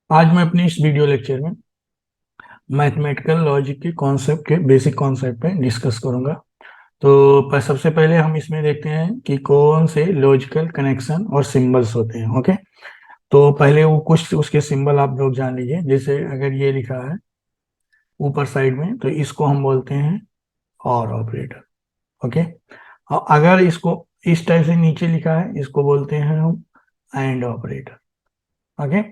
आज मैं अपनी इस वीडियो लेक्चर में मैथमेटिकल लॉजिक के कॉन्सेप्ट के बेसिक कॉन्सेप्ट पे डिस्कस करूंगा। तो सबसे पहले हम इसमें देखते हैं कि कौन से लॉजिकल कनेक्शन और सिंबल्स होते हैं। ओके, तो पहले वो कुछ उसके सिंबल आप लोग जान लीजिए। जैसे अगर ये लिखा है ऊपर साइड में तो इसको हम बोलते हैं और ऑपरेटर। ओके, और अगर इसको इस टाइप से नीचे लिखा है इसको बोलते हैं हम एंड ऑपरेटर। ओके,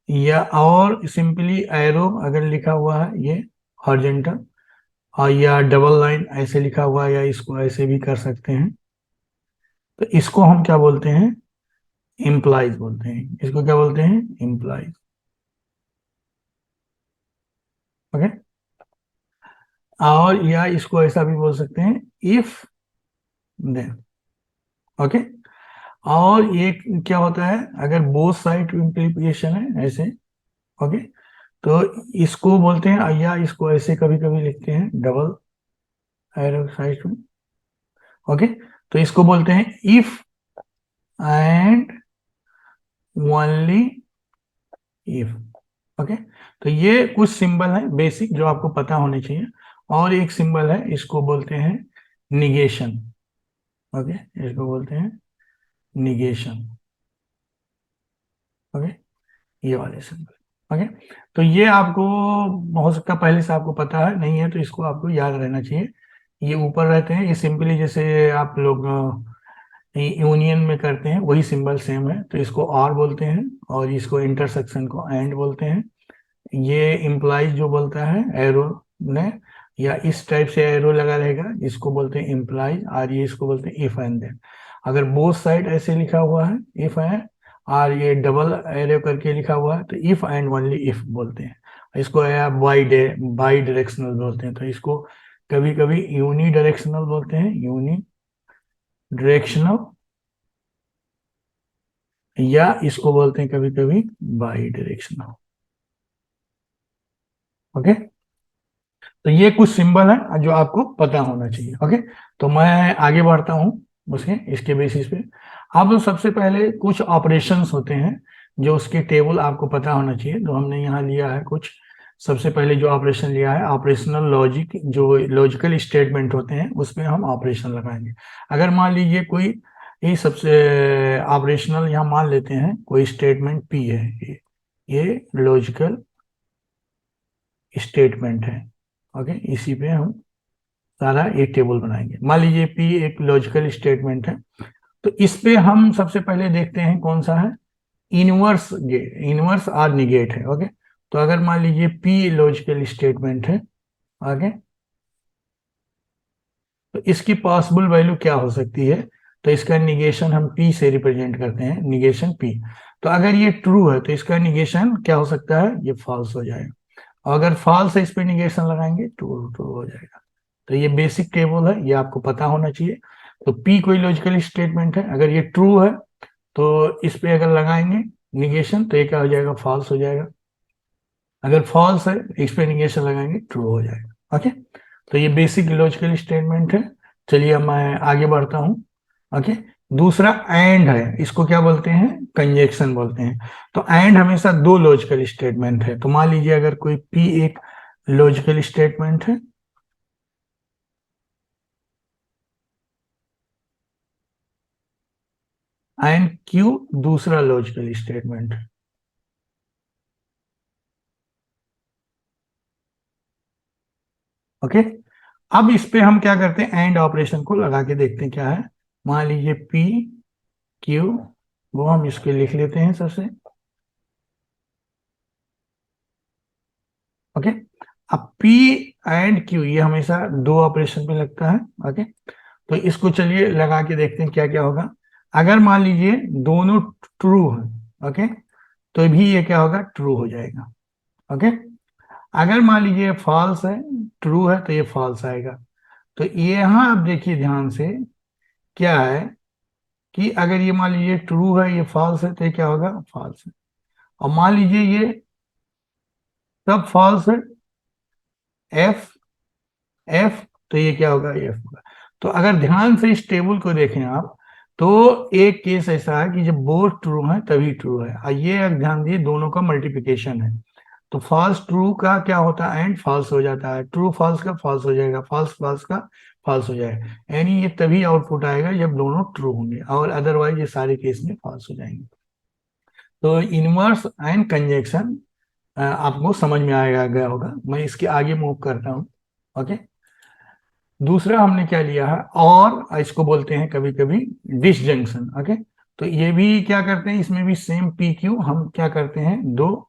या और सिंपली एरो अगर लिखा हुआ है ये हॉरिजॉन्टल, और या डबल लाइन ऐसे लिखा हुआ है या इसको ऐसे भी कर सकते हैं, तो इसको हम क्या बोलते हैं, इम्प्लाइज बोलते हैं। इसको क्या बोलते हैं, इम्प्लाइज। ओके, और या इसको ऐसा भी बोल सकते हैं इफ देन। ओके, और ये क्या होता है अगर बोथ साइड इम्प्लीकेशन है ऐसे। ओके, तो इसको बोलते हैं, या इसको ऐसे कभी कभी लिखते हैं डबल एरो साइड में। ओके, तो इसको बोलते हैं if and only if. Okay, तो ये कुछ सिंबल है बेसिक जो आपको पता होने चाहिए। और एक सिंबल है, इसको बोलते हैं निगेशन। ओके, इसको बोलते हैं निगेशन। ओके, ये वाले सिंबल। ओके, तो ये आपको हो सकता है पहले से आपको पता है, नहीं है तो इसको आपको याद रहना चाहिए। ये ऊपर रहते हैं, ये सिंपली जैसे आप लोग यूनियन में करते हैं वही सिंबल सेम है, तो इसको और बोलते हैं, और इसको इंटरसेक्शन को एंड बोलते हैं। ये इम्प्लाइज जो बोलता है एरो ने, या इस टाइप से एरो लगा रहेगा इसको बोलते हैं इम्प्लाइज, और ये इसको बोलते हैं इफ एंड देन। अगर बोथ साइड ऐसे लिखा हुआ है इफ एंड, और ये डबल एरो करके लिखा हुआ है तो इफ एंड ओनली इफ बोलते हैं। इसको बाई डायरेक्शनल बोलते हैं, तो इसको कभी कभी यूनी डायरेक्शनल बोलते हैं, यूनी डायरेक्शनल, या इसको बोलते हैं कभी कभी बाई डायरेक्शनल। ओके, तो ये कुछ सिंबल है जो आपको पता होना चाहिए। ओके, तो मैं आगे बढ़ता हूँ उसके इसके बेसिस पे। आप लोग सबसे पहले कुछ ऑपरेशंस होते हैं जो उसके टेबल आपको पता होना चाहिए, तो हमने यहाँ लिया है कुछ। सबसे पहले जो ऑपरेशन लिया है ऑपरेशनल लॉजिक, जो लॉजिकल स्टेटमेंट होते हैं उसमें हम ऑपरेशन लगाएंगे। अगर मान लीजिए कोई ये सबसे ऑपरेशनल यहाँ मान लेते हैं कोई स्टेटमेंट पी है, ये लॉजिकल स्टेटमेंट है। ओके, इसी पे हम सारा एक टेबल बनाएंगे। मान लीजिए पी एक लॉजिकल स्टेटमेंट है, तो इस पे हम सबसे पहले देखते हैं कौन सा है, इनवर्स गेट, इनवर्स और निगेट है। ओके, तो अगर मान लीजिए पी लॉजिकल स्टेटमेंट है आगे, तो इसकी पॉसिबल वैल्यू क्या हो सकती है, तो इसका निगेशन हम पी से रिप्रेजेंट करते हैं, निगेशन पी। तो अगर ये ट्रू है तो इसका निगेशन क्या हो सकता है, ये फॉल्स हो जाएगा। और अगर फॉल्स है इस पे निगेशन लगाएंगे ट्रू ट्रू हो जाएगा। तो ये बेसिक टेबल है, ये आपको पता होना चाहिए। तो P कोई लॉजिकल स्टेटमेंट है, अगर ये ट्रू है तो इस पे अगर लगाएंगे निगेशन तो ये क्या हो जाएगा, फॉल्स हो जाएगा। अगर फॉल्स है इस पे निगेशन लगाएंगे ट्रू हो जाएगा। ओके, तो ये बेसिक लॉजिकल स्टेटमेंट है। चलिए अब मैं आगे बढ़ता हूँ। ओके, दूसरा एंड है, इसको क्या बोलते हैं, कंजक्शन बोलते हैं। तो एंड हमेशा दो लॉजिकल स्टेटमेंट है। तो मान लीजिए अगर कोई P एक लॉजिकल स्टेटमेंट है एंड क्यू दूसरा लॉजिकल स्टेटमेंट। ओके, अब इस पे हम क्या करते हैं, एंड ऑपरेशन को लगा के देखते हैं क्या है। मान लीजिए पी क्यू, वो हम इसके लिख लेते हैं सबसे। ओके, अब पी एंड क्यू ये हमेशा दो ऑपरेशन पे लगता है। ओके, तो इसको चलिए लगा के देखते हैं क्या क्या होगा। अगर मान लीजिए दोनों ट्रू है, ओके, तो भी ये क्या होगा, ट्रू हो जाएगा। ओके, अगर मान लीजिए फॉल्स है, ट्रू है तो ये फॉल्स आएगा। तो ये यहाँ आप देखिए ध्यान से, क्या है कि अगर ये मान लीजिए ट्रू है ये फॉल्स है तो ये क्या होगा, फॉल्स है। और मान लीजिए ये सब फॉल्स है, एफ एफ, तो ये क्या होगा, एफ होगा। तो अगर ध्यान से इस टेबल को देखें आप, तो एक केस ऐसा है कि जब बोथ ट्रू है तभी ट्रू है। ये अब ध्यान दिए, दोनों का मल्टीप्लिकेशन है, तो फॉल्स ट्रू का क्या होता है, एंड फॉल्स हो जाता है, ट्रू फॉल्स का फॉल्स हो जाएगा, फॉल्स फॉल्स का फॉल्स हो जाएगा। यानी ये तभी आउटपुट आएगा जब दोनों ट्रू होंगे, और अदरवाइज ये सारे केस में फॉल्स हो जाएंगे। तो इनवर्स एंड कंजक्शन आपको समझ में आएगा गया होगा। मैं इसके आगे मूव करता हूँ। ओके, दूसरा हमने क्या लिया है, और इसको बोलते हैं कभी कभी डिसजंक्शन। ओके, तो ये भी क्या करते हैं, इसमें भी सेम पी क्यू हम क्या करते हैं, दो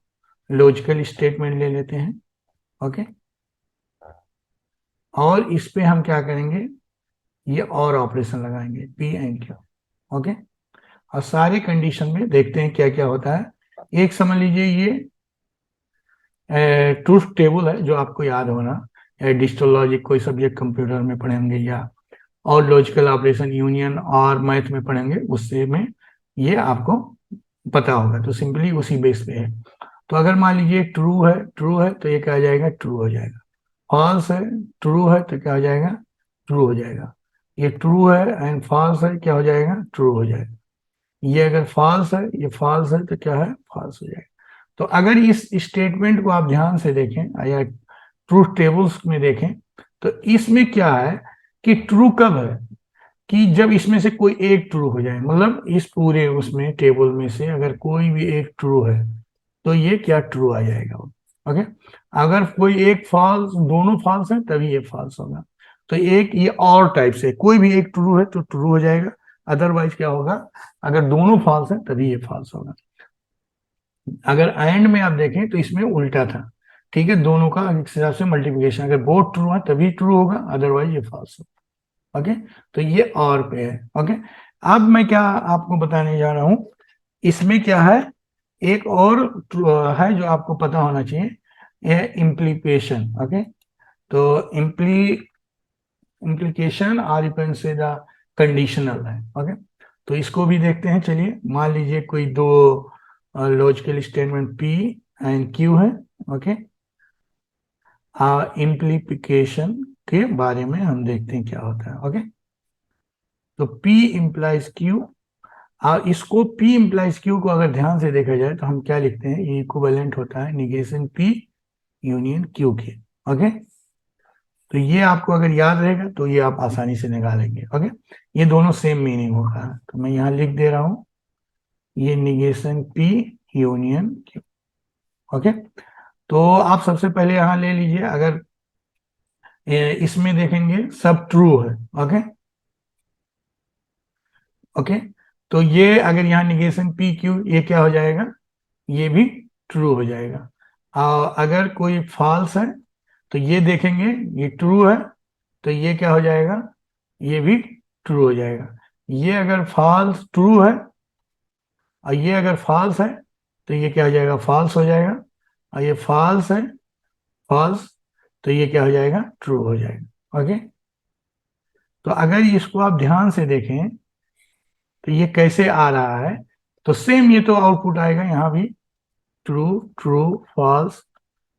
लॉजिकल स्टेटमेंट ले लेते हैं। ओके, और इस पे हम क्या करेंगे, ये और ऑपरेशन लगाएंगे पी एंड क्यू। ओके, और सारे कंडीशन में देखते हैं क्या क्या होता है। एक समझ लीजिए ये ट्रूथ टेबल है जो आपको याद होना, डिजिटल लॉजिक कोई सब्जेक्ट कंप्यूटर में पढ़ेंगे, या और लॉजिकल ऑपरेशन यूनियन और मैथ में पढ़ेंगे, उससे में ये आपको पता होगा। तो सिंपली उसी बेस पे है। तो अगर मान लीजिए ट्रू है तो ये क्या हो जाएगा, ट्रू हो जाएगा। फॉल्स है, ट्रू है तो क्या हो जाएगा, ट्रू हो जाएगा। ये ट्रू है एंड फॉल्स है, क्या हो जाएगा, ट्रू हो जाएगा। ये अगर फॉल्स है, ये फॉल्स है तो क्या है, फॉल्स हो जाएगा। तो अगर इस स्टेटमेंट को आप ध्यान से देखें या ट्रूथ टेबल्स में देखें, तो इसमें क्या है कि ट्रू कब है, कि जब इसमें से कोई एक ट्रू हो जाए, मतलब इस पूरे उसमें टेबल में से अगर कोई भी एक ट्रू है तो ये क्या ट्रू आ जाएगा। ओके, अगर कोई एक फॉल्स, दोनों फॉल्स है तभी ये फॉल्स होगा। तो एक ये और टाइप से कोई भी एक ट्रू है तो ट्रू हो जाएगा, अदरवाइज क्या होगा, अगर दोनों फॉल्स है तभी ये फॉल्स होगा। अगर एंड में आप देखें तो इसमें उल्टा था। ठीक है, दोनों का एक हिसाब से मल्टीप्लिकेशन, अगर बोथ ट्रू है तभी ट्रू होगा, अदरवाइज ये फॉल्स होगा। ओके, तो ये और पे है। ओके, अब मैं क्या आपको बताने जा रहा हूं, इसमें क्या है, एक और है जो आपको पता होना चाहिए, ये इम्प्लीकेशन। ओके, तो इम्प्लीकेशन और you can say the conditional है। ओके, तो इसको भी देखते हैं। चलिए, मान लीजिए कोई दो logical statement P and Q है। ओके, इम्प्लीकेशन के बारे में हम देखते हैं क्या होता है। ओके, तो P इंप्लाइज Q, और इसको P इंप्लाइज Q को अगर ध्यान से देखा जाए तो हम क्या लिखते हैं, ये इक्विवेलेंट होता है निगेशन P यूनियन Q के। ओके, तो ये आपको अगर याद रहेगा तो ये आप आसानी से निकालेंगे। ओके, ये दोनों सेम मीनिंग होगा, तो मैं यहाँ लिख दे रहा हूँ, ये negation P union Q। Okay, तो आप सबसे पहले यहाँ ले लीजिए, अगर इसमें देखेंगे सब ट्रू है। ओके, ओके, तो ये अगर यहाँ निगेशन पी क्यू, ये क्या हो जाएगा, ये भी ट्रू हो जाएगा। और अगर कोई फॉल्स है तो ये देखेंगे, ये ट्रू है तो ये क्या हो जाएगा, ये भी ट्रू हो जाएगा। ये अगर फॉल्स ट्रू है और ये अगर फॉल्स है तो ये क्या हो जाएगा, फॉल्स हो जाएगा। और ये फॉल्स है, फॉल्स, तो ये क्या हो जाएगा, ट्रू हो जाएगा। ओके, तो अगर इसको आप ध्यान से देखें तो ये कैसे आ रहा है, तो सेम ये तो आउटपुट आएगा यहाँ भी, ट्रू ट्रू फॉल्स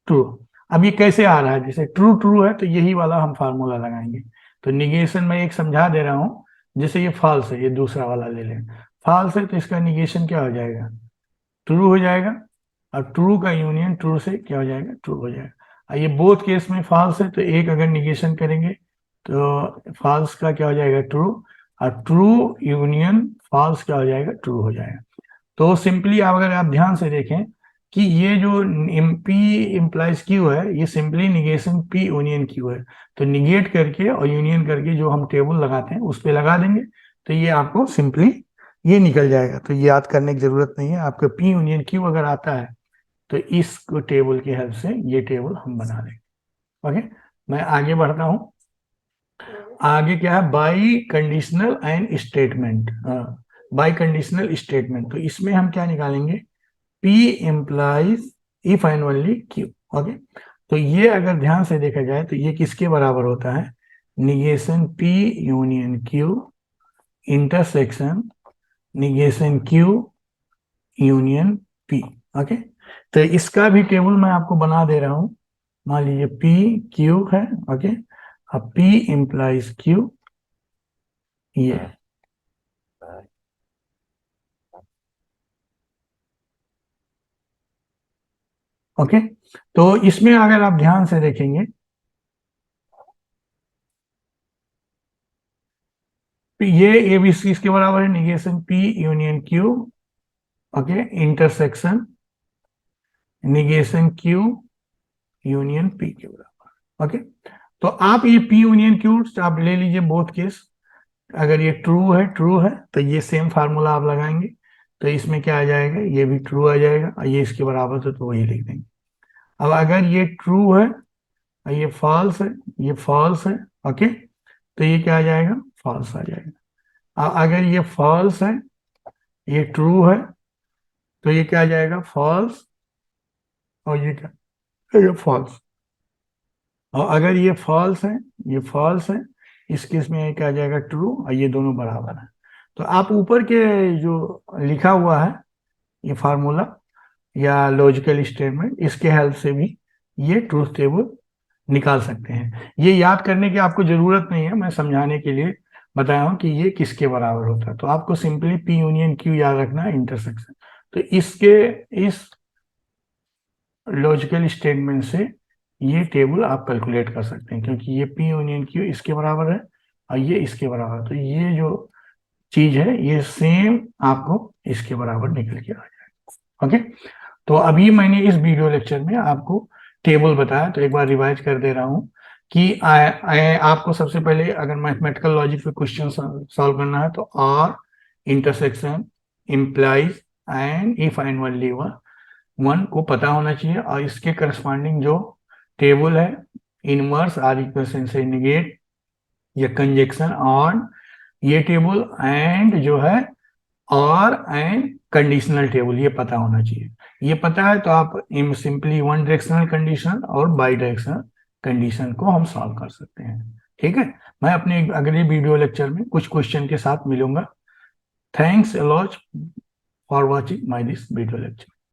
ट्रू। अब ये कैसे आ रहा है, जैसे ट्रू ट्रू है तो यही वाला हम फार्मूला लगाएंगे। तो निगेशन में एक समझा दे रहा हूं, जैसे ये फॉल्स है, ये दूसरा वाला ले लें, फॉल्स है तो इसका निगेशन क्या हो जाएगा, ट्रू हो जाएगा। और ट्रू का यूनियन ट्रू से क्या हो जाएगा, ट्रू हो जाएगा। और ये बोथ केस में फॉल्स है तो एक अगर निगेशन करेंगे तो फॉल्स का क्या हो जाएगा, ट्रू, और ट्रू यूनियन फॉल्स क्या हो जाएगा, ट्रू हो जाएगा। तो सिंपली आप अगर आप ध्यान से देखें कि ये जो P इम्प्लाइज क्यू है, ये simply negation P union Q है। तो निगेट करके और यूनियन करके जो हम टेबल लगाते हैं उस पर लगा देंगे, तो ये आपको सिंपली ये निकल जाएगा। तो ये याद करने की जरूरत नहीं है, आपका P यूनियन क्यू अगर आता है तो इस टेबल की हेल्प से ये टेबल हम बना लेंगे। ओके, मैं आगे बढ़ता हूँ। आगे क्या है, by conditional and statement. By conditional statement, तो इसमें हम क्या निकालेंगे, P implies if and only Q। Okay, तो ये अगर ध्यान से देखा जाए तो ये किसके बराबर होता है, negation P union Q intersection negation Q union P। Okay, तो इसका भी टेबल मैं आपको बना दे रहा हूं। मान लीजिए P Q है। ओके, अब P implies Q, ये ओके, तो इसमें अगर आप ध्यान से देखेंगे, तो ये ABC इसके बराबर है negation P union Q। Okay, intersection negation Q union P के बराबर। ओके, तो आप ये P यूनियन Q आप ले लीजिए बोथ केस। अगर ये ट्रू है तो ये सेम फार्मूला आप लगाएंगे, तो इसमें क्या आ जाएगा, ये भी ट्रू आ जाएगा, और ये इसके बराबर तो वही लिख देंगे। अब अगर ये ट्रू है और ये फॉल्स है, ये फॉल्स है, ओके, तो ये क्या आ जाएगा, फॉल्स आ जाएगा। अब अगर ये फॉल्स है, ये ट्रू है, तो ये क्या आ जाएगा, फॉल्स, और ये क्या, ये फॉल्स। और अगर ये फॉल्स है, ये फॉल्स है, इस केस में ये क्या आ जाएगा, ट्रू, और ये दोनों बराबर है। तो आप ऊपर के जो लिखा हुआ है ये फार्मूला या लॉजिकल स्टेटमेंट, इसके हेल्प से भी ये ट्रूथ टेबल निकाल सकते हैं। ये याद करने की आपको जरूरत नहीं है, मैं समझाने के लिए बताया हूं कि ये किसके बराबर होता है। तो आपको सिंपली P यूनियन Q याद रखना है, इंटरसेक्शन। तो इसके इस लॉजिकल स्टेटमेंट से ये टेबल आप कैलकुलेट कर सकते हैं, क्योंकि ये P यूनियन Q इसके बराबर है और ये इसके बराबर है, तो ये जो चीज है ये सेम आपको इसके बराबर निकल के आ जाएगा। ओके, तो अभी मैंने इस वीडियो लेक्चर में आपको टेबल बताया, तो एक बार रिवाइज कर दे रहा हूँ कि आपको सबसे पहले अगर मैथमेटिकल लॉजिक पे क्वेश्चन सॉल्व करना है तो और intersection implies and if and only one को पता होना चाहिए, और इसके करस्पॉन्डिंग जो टेबल है, इनवर्स आर इक्वेशन से नेगेट या कंजक्शन ऑन ये टेबल, एंड जो है और एंड कंडीशनल टेबल, ये पता होना चाहिए। ये पता है तो आप सिंपली वन डायरेक्शनल कंडीशन और बाई डायरेक्शनल कंडीशन को हम सॉल्व कर सकते हैं। ठीक है, मैं अपने अगले वीडियो लेक्चर में कुछ क्वेश्चन के साथ मिलूंगा। Thanks a lot for watching my this video lecture.